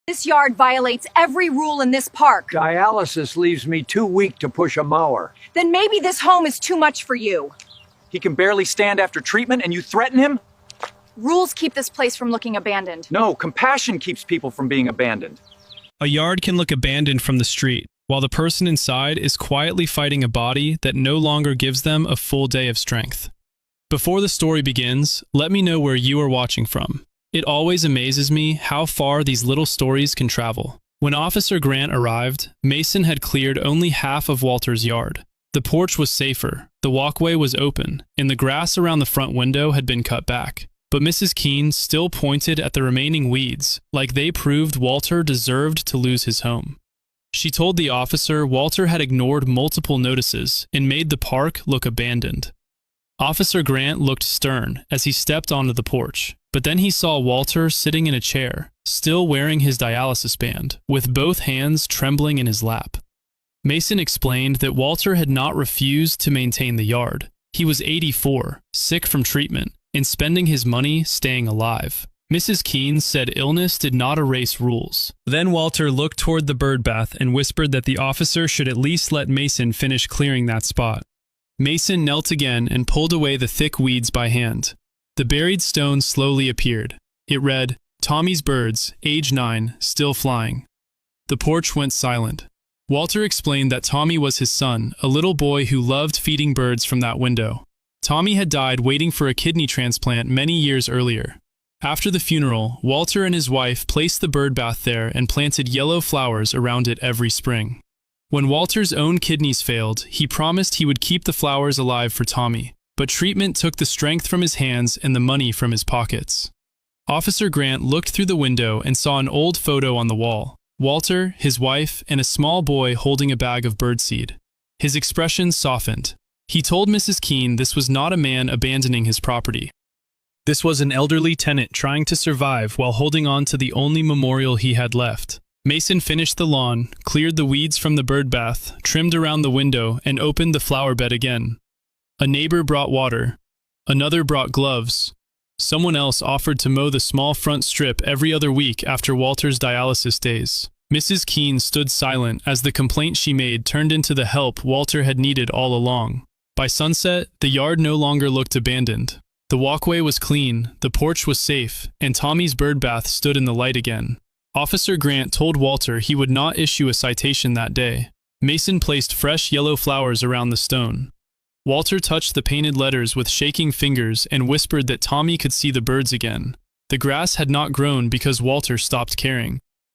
This yard violates every rule in this park. Dialysis leaves me too weak to push a mower. Then maybe this home is too much for you. He can barely stand after treatment and you threaten him? Rules keep this place from looking abandoned. No, compassion keeps people from being abandoned. A yard can look abandoned from the street, while the person inside is quietly fighting a body that no longer gives them a full day of strength. Before the story begins, let me know where you are watching from. It always amazes me how far these little stories can travel. When Officer Grant arrived, Mason had cleared only half of Walter's yard. The porch was safer, the walkway was open, and the grass around the front window had been cut back. But Mrs. Keene still pointed at the remaining weeds, like they proved Walter deserved to lose his home. She told the officer Walter had ignored multiple notices and made the park look abandoned. Officer Grant looked stern as he stepped onto the porch, but then he saw Walter sitting in a chair, still wearing his dialysis band, with both hands trembling in his lap. Mason explained that Walter had not refused to maintain the yard. He was 84, sick from treatment, and spending his money staying alive. Mrs. Keene said illness did not erase rules. Then Walter looked toward the birdbath and whispered that the officer should at least let Mason finish clearing that spot. Mason knelt again and pulled away the thick weeds by hand. The buried stone slowly appeared. It read, "Tommy's birds, age 9, still flying." The porch went silent. Walter explained that Tommy was his son, a little boy who loved feeding birds from that window. Tommy had died waiting for a kidney transplant many years earlier. After the funeral, Walter and his wife placed the birdbath there and planted yellow flowers around it every spring. When Walter's own kidneys failed, he promised he would keep the flowers alive for Tommy, but treatment took the strength from his hands and the money from his pockets. Officer Grant looked through the window and saw an old photo on the wall. Walter, his wife, and a small boy holding a bag of birdseed. His expression softened. He told Mrs. Keene this was not a man abandoning his property. This was an elderly tenant trying to survive while holding on to the only memorial he had left. Mason finished the lawn, cleared the weeds from the birdbath, trimmed around the window, and opened the flower bed again. A neighbor brought water. Another brought gloves. Someone else offered to mow the small front strip every other week after Walter's dialysis days. Mrs. Keene stood silent as the complaint she made turned into the help Walter had needed all along. By sunset, the yard no longer looked abandoned. The walkway was clean, the porch was safe, and Tommy's birdbath stood in the light again. Officer Grant told Walter he would not issue a citation that day. Mason placed fresh yellow flowers around the stone. Walter touched the painted letters with shaking fingers and whispered that Tommy could see the birds again. The grass had not grown because Walter stopped caring.